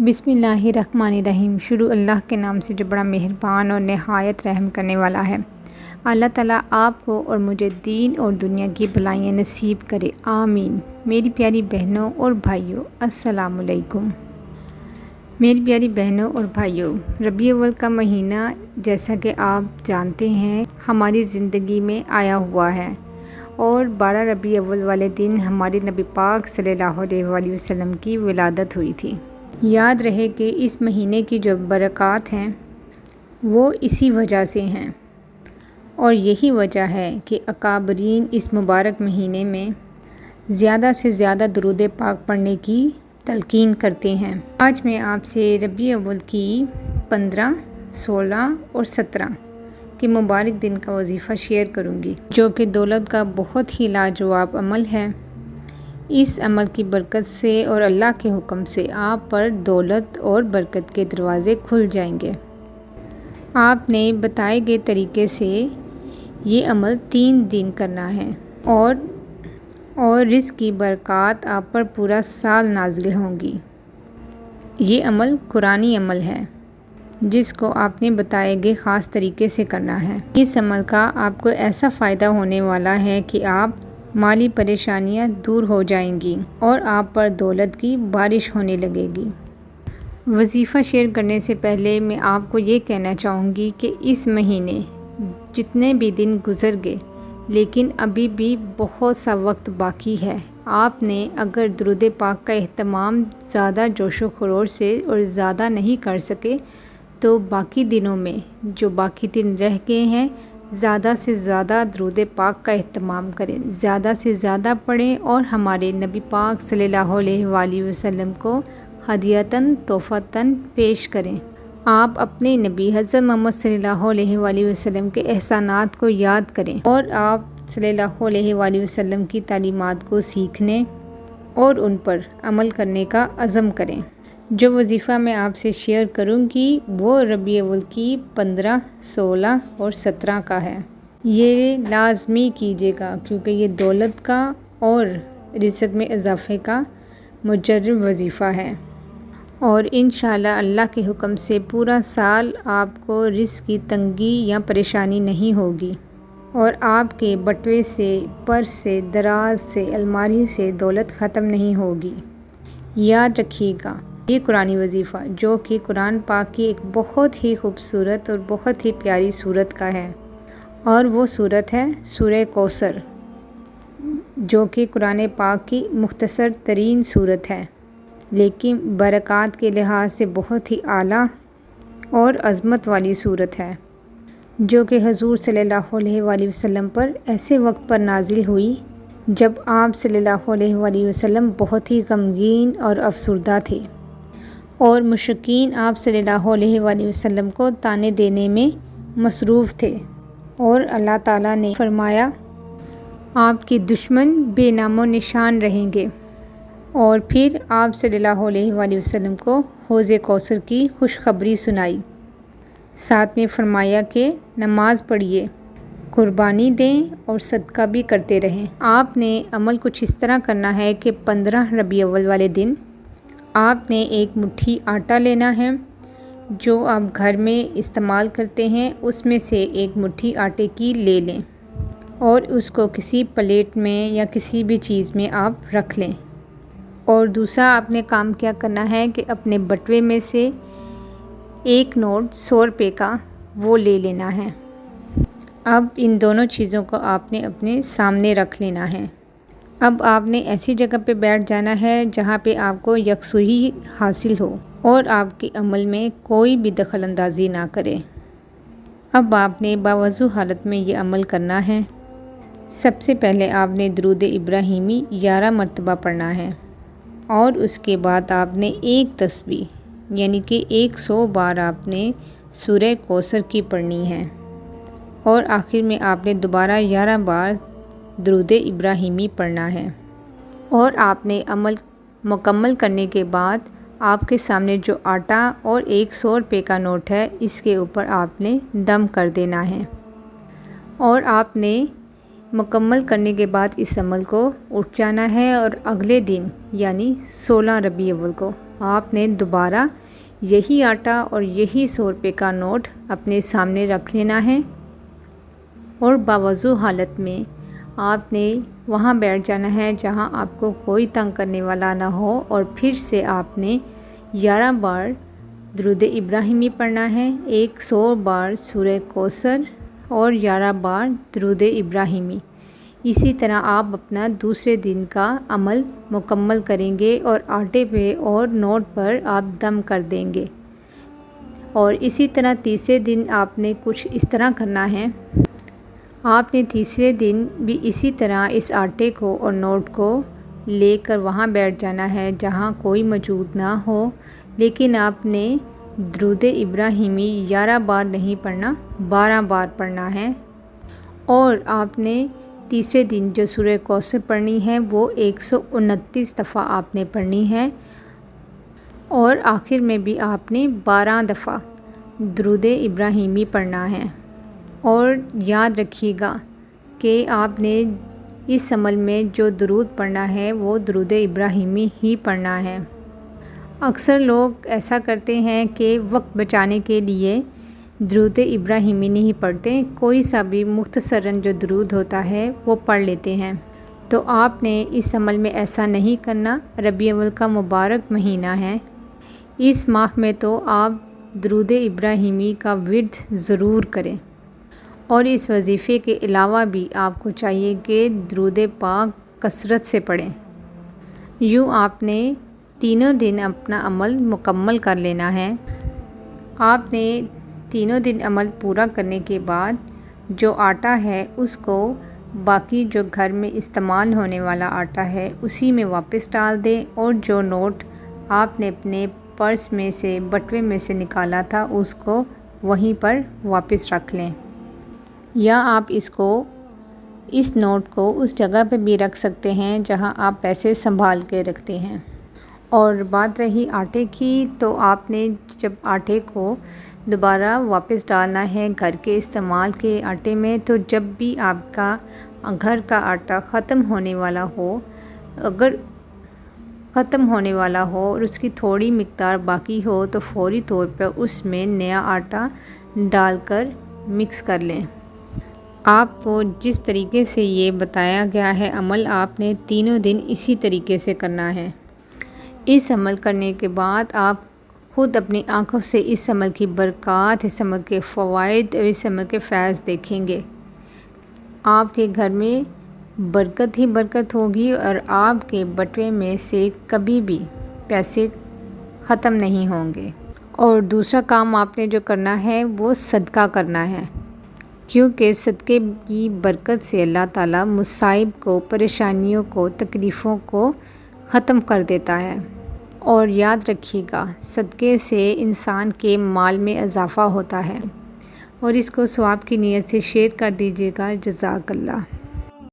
बिस्मिल्लाहिर्रहमानिर्रहीम। शुरू अल्लाह के नाम से जो बड़ा मेहरबान और नहायत रहम करने वाला है। अल्लाह ताला आपको और मुझे दीन और दुनिया की भलाइयाँ नसीब करे, आमीन। मेरी प्यारी बहनों और भाइयों, अस्सलामु अलैकुम। मेरी प्यारी बहनों और भाइयों, रबी अव्वल का महीना जैसा कि आप जानते हैं हमारी ज़िंदगी में आया हुआ है और 12 रबी अव्वल वाले दिन हमारे नबी पाक सल्लल्लाहु अलैहि वसल्लम की विलादत हुई थी। याद रहे कि इस महीने की जो बरक़ात हैं वो इसी वजह से हैं और यही वजह है कि अकाबरीन इस मुबारक महीने में ज़्यादा से ज़्यादा दुरूद पाक पढ़ने की तलकीन करते हैं। आज मैं आपसे रबी अव्वल की 15, 16 और 17 के मुबारक दिन का वजीफ़ा शेयर करूंगी, जो कि दौलत का बहुत ही लाजवाब अमल है। इस अमल की बरकत से और अल्लाह के हुक्म से आप पर दौलत और बरकत के दरवाज़े खुल जाएंगे। आपने बताए गए तरीके से ये अमल 3 दिन करना है और रिज़्क़ की बरकत आप पर पूरा साल नाज़िल होंगी। ये अमल कुरानी अमल है जिसको आपने बताए गए ख़ास तरीके से करना है। इस अमल का आपको ऐसा फ़ायदा होने वाला है कि आप माली परेशानियां दूर हो जाएंगी और आप पर दौलत की बारिश होने लगेगी। वजीफ़ा शेयर करने से पहले मैं आपको ये कहना चाहूँगी कि इस महीने जितने भी दिन गुज़र गए, लेकिन अभी भी बहुत सा वक्त बाकी है। आपने अगर दुरूद पाक का एहतमाम ज़्यादा जोशो खरोश से और ज़्यादा नहीं कर सके तो बाकी दिनों में जो बाकी दिन रह गए हैं ज़्यादा से ज़्यादा दुरूद पाक का एहतमाम करें, ज़्यादा से ज़्यादा पढ़ें और हमारे नबी पाक सल्लल्लाहु अलैहि वसल्लम को हदियतन तोहफ़तन पेश करें। आप अपने नबी हज़रत मोहम्मद सल्लल्लाहु अलैहि वसल्लम के एहसानात को याद करें और आप सल्लल्लाहु अलैहि वसल्लम की तालीमात को सीखने और उन पर अमल करने का अज़म करें। जो वजीफ़ा मैं आपसे शेयर करूंगी वो रबी अव्वल की 15, 16 और 17 का है। ये लाजमी कीजिएगा क्योंकि ये दौलत का और रिज़्क़ में इजाफ़े का मुजर्रब वजीफ़ा है और इंशाअल्लाह अल्लाह के हुक्म से पूरा साल आपको रिज़्क़ की तंगी या परेशानी नहीं होगी और आपके बटवे से, पर्स से, दराज से, अलमारी से दौलत ख़त्म नहीं होगी। याद रखिएगा ये कुरानी वजीफ़ा जो कि कुरान पाक की एक बहुत ही खूबसूरत और बहुत ही प्यारी सूरत का है और वो सूरत है सूरह कौसर, जो कि कुरान पाक की मुख्तसर तरीन सूरत है लेकिन बरक़ात के लिहाज से बहुत ही आला और अज़मत वाली सूरत है, जो कि हजूर सल्लल्लाहु अलैहि वसल्लम पर ऐसे वक्त पर नाजिल हुई जब आप सल्लल्लाहु अलैहि वसल्लम बहुत ही गमगीन और अफसुर्दा थे और मुशरिकीन आप सल्लल्लाहु अलैहि वसल्लम को ताने देने में मसरूफ़ थे और अल्लाह ताला ने फरमाया आपके दुश्मन बेनामो निशान रहेंगे और फिर आप सल्लल्लाहु अलैहि वसल्लम को हौज़ कौसर की खुशखबरी सुनाई। साथ में फरमाया कि नमाज पढ़िए, कुर्बानी दें और सदका भी करते रहें। आपने अमल कुछ इस तरह करना है कि 15 रबी अव्वल वाले दिन आपने एक मुट्ठी आटा लेना है जो आप घर में इस्तेमाल करते हैं, उसमें से एक मुट्ठी आटे की ले लें और उसको किसी प्लेट में या किसी भी चीज़ में आप रख लें। और दूसरा आपने काम क्या करना है कि अपने बटवे में से एक नोट 100 रुपये का वो ले लेना है। अब इन दोनों चीज़ों को आपने अपने सामने रख लेना है। अब आपने ऐसी जगह पे बैठ जाना है जहाँ पे आपको यकसुई हासिल हो और आपके अमल में कोई भी दखल अंदाज़ी ना करे। अब आपने बावज़ू हालत में ये अमल करना है। सबसे पहले आपने दुरूद इब्राहिमी 11 मरतबा पढ़ना है और उसके बाद आपने एक तस्बीह यानी कि 100 बार आपने सूरह कौसर की पढ़नी है और आखिर में आपने दोबारा 11 बार दुरूद इब्राहिमी पढ़ना है। और आपने अमल मुकम्मल करने के बाद आपके सामने जो आटा और 100 रुपये का नोट है इसके ऊपर आपने दम कर देना है और आपने मुकम्मल करने के बाद इस अमल को उठ जाना है और अगले दिन यानी 16 रबी अव्वल को आपने दोबारा यही आटा और यही 100 रुपये का नोट अपने सामने रख लेना है और बावज़ू हालत में आपने वहाँ बैठ जाना है जहाँ आपको कोई तंग करने वाला ना हो और फिर से आपने 11 बार दुरूद इब्राहिमी पढ़ना है, 100 बार सूरह कौसर और 11 बार दुरूद इब्राहिमी। इसी तरह आप अपना दूसरे दिन का अमल मुकम्मल करेंगे और आटे पे और नोट पर आप दम कर देंगे। और इसी तरह तीसरे दिन आपने कुछ इस तरह करना है। आपने तीसरे दिन भी इसी तरह इस आटे को और नोट को लेकर वहाँ बैठ जाना है जहाँ कोई मौजूद ना हो, लेकिन आपने दुरूद इब्राहिमी 11 बार नहीं पढ़ना, 12 बार पढ़ना है। और आपने तीसरे दिन जो सूरह कौसर पढ़नी है वो 129 दफ़ा आपने पढ़नी है और आखिर में भी आपने 12 दफ़ा दुरूद इब्राहिमी पढ़ना है। और याद रखिएगा कि आपने इस अमल में जो दुरूद पढ़ना है वो दुरूद इब्राहिमी ही पढ़ना है। अक्सर लोग ऐसा करते हैं कि वक्त बचाने के लिए दुरूद इब्राहिमी नहीं पढ़ते, कोई सा भी मुख्तसरन जो दुरूद होता है वो पढ़ लेते हैं। तो आपने इस अमल में ऐसा नहीं करना। रबीउल अव्वल का मुबारक महीना है, इस माह में तो आप दुरूद इब्राहिमी का विर्द ज़रूर करें। और इस वजीफ़े के अलावा भी आपको चाहिए कि दुरूद पाक कसरत से पढ़ें। यूँ आपने तीनों दिन अपना अमल मुकम्मल कर लेना है। आपने तीनों दिन अमल पूरा करने के बाद जो आटा है उसको बाकी जो घर में इस्तेमाल होने वाला आटा है उसी में वापस डाल दें और जो नोट आपने अपने पर्स में से बटुए में से निकाला था उसको वहीं पर वापस रख लें। या आप इस नोट को उस जगह पे भी रख सकते हैं जहां आप पैसे संभाल के रखते हैं। और बात रही आटे की, तो आपने जब आटे को दोबारा वापस डालना है घर के इस्तेमाल के आटे में, तो जब भी आपका घर का आटा ख़त्म होने वाला हो, अगर ख़त्म होने वाला हो और उसकी थोड़ी मिक़दार बाकी हो तो फ़ौरी तौर पर उसमें नया आटा डालकर मिक्स कर लें। आपको जिस तरीके से ये बताया गया है अमल, आपने तीनों दिन इसी तरीके से करना है। इस अमल करने के बाद आप ख़ुद अपनी आँखों से इस अमल की बरक़ात, इस अमल के फ़वाइद और इस अमल के फ़ैज़ देखेंगे। आपके घर में बरकत ही बरकत होगी और आपके बटुए में से कभी भी पैसे ख़त्म नहीं होंगे। और दूसरा काम आपने जो करना है वो सदका करना है, क्योंकि सदक़े की बरकत से अल्लाह ताला मुसाइब को, परेशानियों को, तकलीफ़ों को ख़त्म कर देता है। और याद रखिएगा, सदक़े से इंसान के माल में इजाफ़ा होता है। और इसको सवाब की नीयत से शेयर कर दीजिएगा। जज़ाकल्लाह।